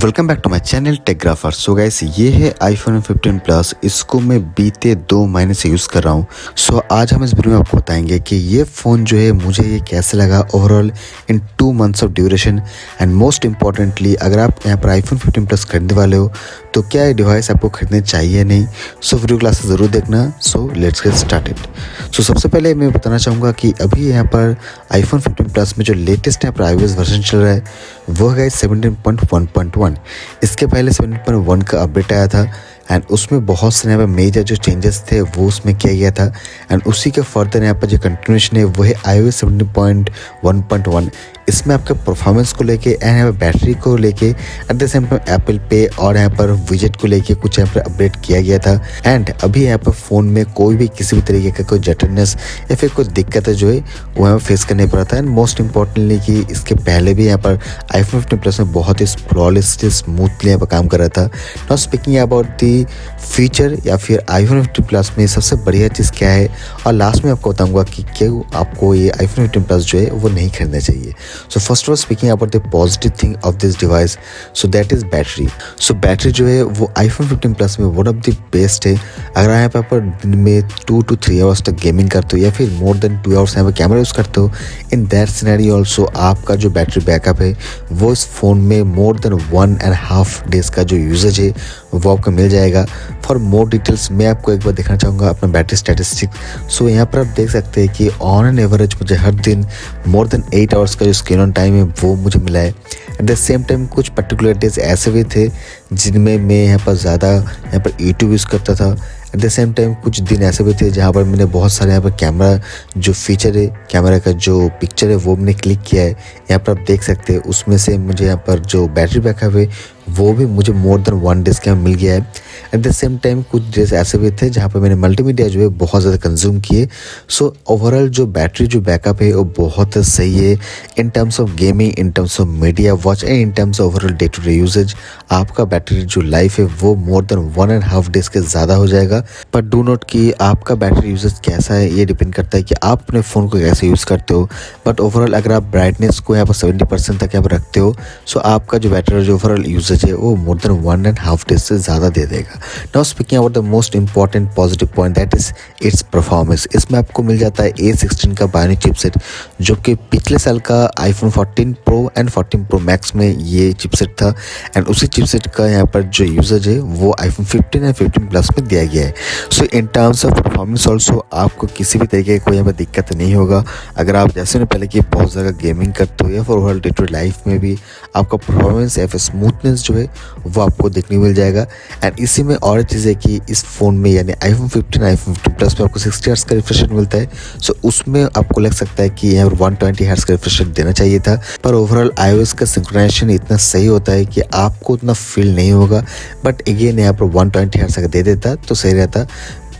Welcome back to my channel Techgrapher. So guys, ये है iPhone 15 plus. इसको मैं बीते 2 महीने से यूज़ कर रहा हूँ। सो आज हम इस वीडियो में आपको बताएंगे कि ये फ़ोन जो है मुझे ये कैसे लगा overall in 2 months of duration. And most importantly, अगर आप यहाँ पर आईफोन 15 प्लस खरीदने वाले हो तो क्या ये डिवाइस आपको खरीदने चाहिए या नहीं। सो वीडियो क्लास ज़रूर देखना। So let's get started. So सबसे पहले मैं बताना चाहूँगा कि अभी यहाँ पर आईफोन 15 प्लस में जो लेटेस्ट यहाँ पर iOS वर्जन चल रहा है वो है 17.1.1। इसके पहले 7.1 का अपडेट आया था एंड उसमें बहुत सारे यहाँ पर मेजर जो चेंजेस थे वो उसमें किया गया था। एंड उसी के फर्दर यहाँ पर जो कंटिन्यूशन है वो है iOS 17.1.1। इसमें आपके परफॉर्मेंस को लेके एंड यहाँ पर बैटरी को लेके at the same time Apple पे और यहाँ पर विजेट को लेके कुछ यहाँ पर अपडेट किया गया था। एंड अभी यहाँ पर फ़ोन में कोई भी किसी भी तरीके का कोई जटरनेस या फिर कोई दिक्कत है जो है वो यहाँ फेस करने पड़ा था। एंड मोस्ट इंपॉर्टेंटली कि इसके पहले भी यहाँ पर आईफोन 15 प्लस में बहुत ही फ्लॉलेसली स्मूथली यहाँ पर काम कर रहा था। Now speaking about the feature या फिर आईफोन 15 प्लस में सबसे बढ़िया चीज़ क्या है, और लास्ट में आपको बताऊंगा कि क्यों आपको ये आईफोन 15 प्लस जो है वो नहीं खरीदना चाहिए। So first of all speaking about the positive thing of this device, so that is battery. So battery जो है वो आईफोन 15 प्लस में वन ऑफ द बेस्ट है। अगर आप यहाँ पर दिन में 2 to 3 आवर्स तक गेमिंग करते हो या फिर मोर देन 2 आवर्स यहाँ पर कैमरा यूज़ करते हो, इन दैट सिनेरियो ऑल्सो आपका जो बैटरी बैकअप है वो इस फ़ोन में मोर देन 1.5 डेज़ का जो यूजेज है वो आपको मिल जाएगा। फॉर मोर डिटेल्स मैं आपको एक बार दिखाना चाहूँगा अपना बैटरी स्टैटिस्टिक। सो यहाँ पर आप देख सकते हैं कि ऑन एन एवरेज मुझे हर दिन मोर देन 8 आवर्स का जो स्क्रीन ऑन टाइम है वो मुझे मिला है। एट द सेम टाइम कुछ पर्टिकुलर डेज ऐसे भी थे जिनमें मैं यहाँ पर ज़्यादा यहाँ पर यूट्यूब यूज़ करता था। एट द सेम टाइम कुछ दिन ऐसे भी थे जहाँ पर मैंने बहुत सारे यहाँ पर कैमरा जो फीचर है, कैमरा का जो पिक्चर है वो मैंने क्लिक किया है। यहाँ पर आप देख सकते हैं उसमें से मुझे यहाँ पर जो बैटरी बैकअप है वो भी मुझे मोर देन 1 डेज़ का मिल गया है। एट द सेम टाइम कुछ डेज ऐसे भी थे जहाँ पर मैंने मल्टीमीडिया जो है बहुत ज़्यादा कंज्यूम किए। सो ओवरऑल जो बैटरी जो बैकअप है वो बहुत सही है in terms of gaming, in terms of media watch and in terms of overall day to day usage. आपका बैटरी जो लाइफ है वो मोर देन 1.5 डेज़ के ज़्यादा हो जाएगा। पर डू नोट कि आपका बैटरी यूजेज कैसा है ये डिपेंड करता है कि आप अपने फ़ोन को कैसे यूज़ करते हो। बट ओवरऑल अगर आप ब्राइटनेस को यहाँ पर 70% तक यहाँ पर रखते हो सो आपका जो बैटरी जो ओवरऑल यूजेज है वो मोर देन 1.5 डेज से ज़्यादा दे देगा। Now speaking about the most important positive point that is it's performance. इसमें आपको मिल जाता है A16 का बायोनिक चिपसेट जो कि पिछले साल का iPhone 14 pro and 14 pro max में ये चिपसेट था। एंड उसी चिपसेट का यहाँ पर जो यूजेज है वो आईफोन 15 एंड 15 प्लस में दिया गया है। So in terms of performance also आपको किसी भी तरीके की कोई यहाँ पर दिक्कत नहीं होगा। अगर आप जैसे ने पहले कि बहुत ज़्यादा गेमिंग करते हो या फिर overall day to day life में भी आपका परफॉर्मेंस या फिर स्मूथनेस जो है वो आपको देखने मिल जाएगा। एंड इसी में और चीज़ है कि इस फ़ोन में यानी आईफोन 15 आईफोन 15 प्लस में आपको 60 हर्ट्ज़ का रिफ्रेश रेट मिलता है। सो उसमें आपको लग सकता है कि यहाँ पर 120 हर्ट्ज़ का रिफ्रेश रेट देना चाहिए था, पर ओवरऑल iOS का सिंक्रोनाइजेशन इतना सही होता है कि आपको उतना फील नहीं होगा। बट अगेन यहाँ पर 120 हर्ट्ज़ का दे देता तो सही रहता,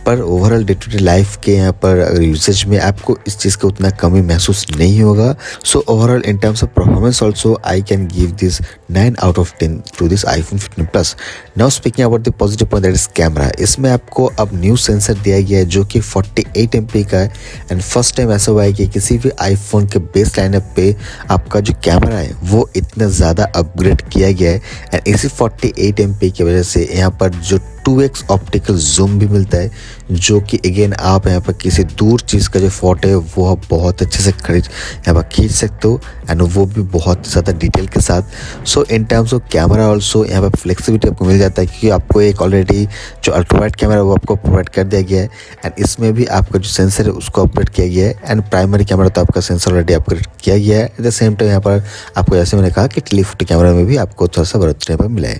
पर overall day to day life के यहाँ पर यूसेज में आपको इस चीज़ का उतना कमी महसूस नहीं होगा। So overall in terms of performance also I can give this 9 out of 10 to this iPhone 15 plus. Now speaking about the positive point that is camera. इसमें आपको अब न्यू सेंसर दिया गया है जो कि 48 MP का है। एंड फर्स्ट टाइम ऐसा हुआ है कि किसी भी आईफोन के बेस लाइनअप पे आपका जो कैमरा है वो इतना ज़्यादा अपग्रेड किया गया है। एंड इसी 48 MP की वजह से यहाँ पर जो 2x ऑप्टिकल जूम भी मिलता है जो कि अगेन आप यहाँ पर किसी दूर चीज़ का जो फोटो है वो आप बहुत अच्छे से यहाँ पर खींच सकते हो एंड वो भी बहुत ज़्यादा डिटेल के साथ। So in terms of camera also यहाँ पर फ्लेक्सिबिलिटी आपको मिल जाता है क्योंकि आपको एक ऑलरेडी जो अल्ट्रा वाइड कैमरा है वो आपको प्रोवाइड कर दिया गया है। एंड इसमें भी आपका जो सेंसर है उसको अपग्रेड किया गया है। एंड प्राइमरी कैमरा तो आपका सेंसर ऑलरेडी अपग्रेड किया गया है। एट द सेम टाइम यहाँ पर आपको जैसे मैंने कहा कि टेलीफोटो कैमरा में भी आपको थोड़ा सा बढ़ोतरी पर मिला है।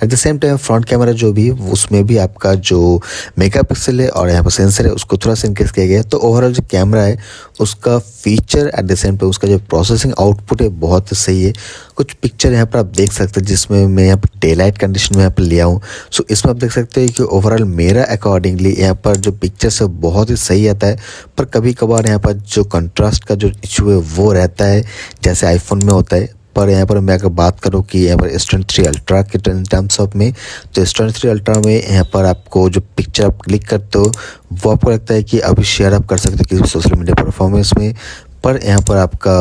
At the same time front camera जो भी उसमें भी आपका जो मेगापिक्सल है और यहाँ पर सेंसर है उसको थोड़ा सा इंक्रीज किया गया है। तो ओवरऑल जो कैमरा है उसका feature at the same time उसका जो प्रोसेसिंग आउटपुट है बहुत सही है। कुछ पिक्चर यहाँ पर आप देख सकते हैं जिसमें मैं यहाँ पर डे लाइट कंडीशन में यहाँ पर लिया हूँ। सो इसमें आप देख सकते हैं कि ओवरऑल मेरा अकॉर्डिंगली यहाँ पर जो पिक्चर्स है बहुत ही सही आता है, पर कभी कभार यहाँ पर जो कंट्रास्ट का जो इशू है वो रहता है जैसे आईफोन में होता है। पर यहाँ पर मैं अगर बात करूँ कि यहाँ पर S23 अल्ट्रा के टर्म्स ऑफ में, तो S23 अल्ट्रा में यहाँ पर आपको जो पिक्चर आप क्लिक करते हो वो आपको लगता है कि अभी शेयर आप कर सकते हो किसी सोशल मीडिया परफॉर्मेंस में, पर यहाँ पर आपका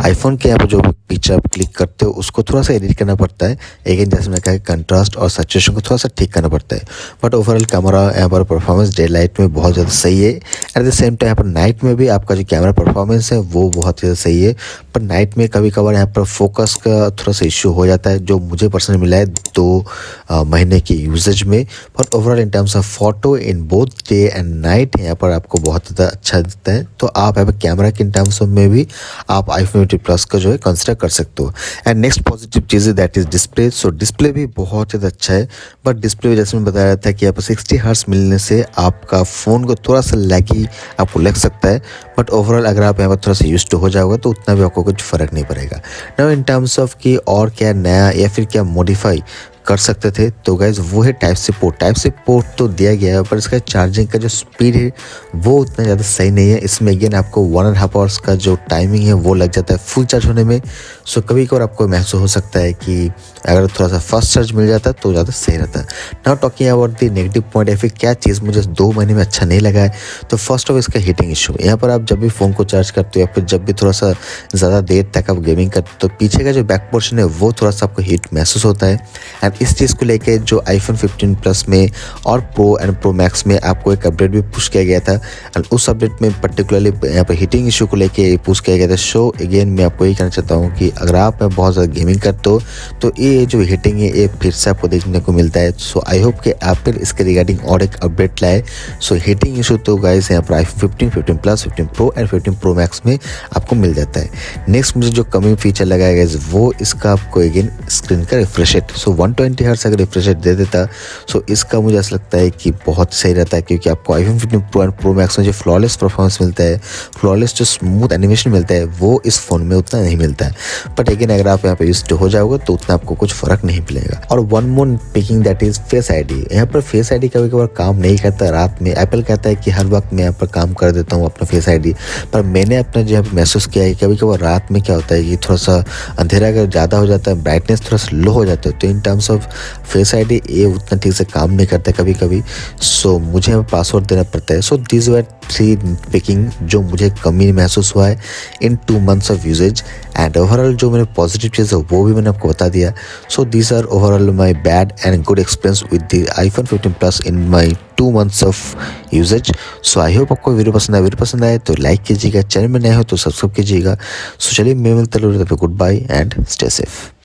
आईफोन के यहाँ पर जो पिक्चर आप क्लिक करते हो उसको थोड़ा सा एडिट करना पड़ता है। अगेन जैसे मैंने कहा कंट्रास्ट और सैचुरेशन को थोड़ा सा ठीक करना पड़ता है। बट ओवरऑल कैमरा यहाँ पर परफॉर्मेंस डे लाइट में बहुत ज़्यादा सही है। एट द सेम टाइम यहाँ पर नाइट में भी आपका जो कैमरा परफॉर्मेंस है वो बहुत ज़्यादा सही है। पर नाइट में कभी कभार यहाँ पर फोकस का थोड़ा सा इश्यू हो जाता है, जो मुझे पर्सनली मिला है 2 महीने के यूजेज में। पर overall in terms of photo in both day and night यहाँ पर आपको बहुत ज़्यादा अच्छा दिखता है। तो आप यहाँ पर कैमरा के इन टर्म्स में भी आप आईफोन 15 प्लस का जो है कंसिडर कर सकते हो। एंड नेक्स्ट पॉजिटिव चीज़ है that is display. So display भी बहुत ज़्यादा अच्छा है। बट डिस्प्ले जैसे मैं बताया था कि यहाँ पर 60 हर्ट्ज मिलने से आपका फ़ोन को थोड़ा सा लैगी आपको लग सकता है। बट ओवरऑल अगर आप यहाँ पर थोड़ा सा यूज्ड हो जाओगे तो उतना भी आपको कुछ फ़र्क नहीं पड़ेगा। नाउ इन टर्म्स ऑफ कि और क्या नया या फिर क्या मॉडिफाई कर सकते थे, तो गाइज वो है type C port. Type C port तो दिया गया है, पर इसका चार्जिंग का जो स्पीड है वो उतना ज़्यादा सही नहीं है। इसमें अगेन आपको 1.5 आवर्स का जो टाइमिंग है वो लग जाता है फुल चार्ज होने में। सो कभी कभार आपको महसूस हो सकता है कि अगर थोड़ा सा फास्ट चार्ज मिल जाता तो ज़्यादा सही रहता। Now talking about the negative point या फिर क्या चीज़ मुझे 2 महीने में अच्छा नहीं लगा है, तो फर्स्ट ऑफ इसका हीटिंग इशू। यहाँ पर आप जब भी फ़ोन को चार्ज करते हो या फिर जब भी थोड़ा सा ज़्यादा देर तक आप गेमिंग करते हो तो पीछे का जो बैक पोर्शन है वो थोड़ा सा आपको हीट महसूस होता है। एंड इस चीज़ को लेकर जो आईफोन 15 प्लस में और प्रो एंड प्रो मैक्स में आपको एक अपडेट भी पुश किया गया था। एंड उस अपडेट में पर्टिकुलरली यहाँ पर हीटिंग इशू को लेके पुश किया गया था। सो अगेन मैं आपको यही कहना चाहता हूँ कि अगर आप बहुत ज़्यादा गेमिंग करते हो तो ये जो हीटिंग है ये फिर से आपको देखने को मिलता है। सो आई होप कि एप्पल इसके रिगार्डिंग और एक अपडेट लाए। सो हीटिंग इशू तो गाइस यहाँ पर iPhone 15, 15 plus, 15 pro and 15 pro max में आपको मिल जाता है। नेक्स्ट मुझे जो कमिंग फीचर लगाया गया वो इसका आपको अगेन स्क्रीन का रिफ्रेश रेट। सो 120 हर्ट्ज अगर रिफ्रेश रेट दे देता सो इसका मुझे ऐसा लगता है कि बहुत सही रहता है, क्योंकि आपको iPhone 15 pro and pro max में जो फ्लॉलेस परफॉर्मेंस मिलता है, फ्लॉलेस जो स्मूथ एनिमेशन मिलता है वो इस फ़ोन में उतना नहीं मिलता है। बट अगेन अगर आप यहाँ पे यूज्ड हो जाओगे तो उतना आपको कुछ फ़र्क नहीं मिलेगा। और one more picking that is face ID. यहाँ पर फेस आईडी कभी कभार काम नहीं करता रात में। एप्पल कहता है कि हर वक्त मैं यहाँ पर काम कर देता हूँ अपना फेस आईडी, पर मैंने अपना जो है महसूस किया है कभी कभार रात में क्या होता है कि थोड़ा सा अंधेरा अगर ज़्यादा हो जाता है, ब्राइटनेस थोड़ा सा लो हो जाता है, तो इन टर्म्स ऑफ फेस आईडी ये उतना ठीक से काम नहीं करता कभी कभी। सो मुझे पासवर्ड देना पड़ता है। सो दिस वर 3 पिकिंग जो मुझे कमी महसूस हुआ है in 2 months of usage. And overall जो मेरे पॉजिटिव चीज़ है वो भी मैंने आपको बता दिया। So this are overall my bad and good experience with the iPhone 15 plus in my 2 months of usage. So I hope आपको वीडियो पसंद आए तो लाइक कीजिएगा, चैनल में नए हो तो सब्सक्राइब कीजिएगा। सो चलिए मैं मिलता हूँ, goodbye and stay safe.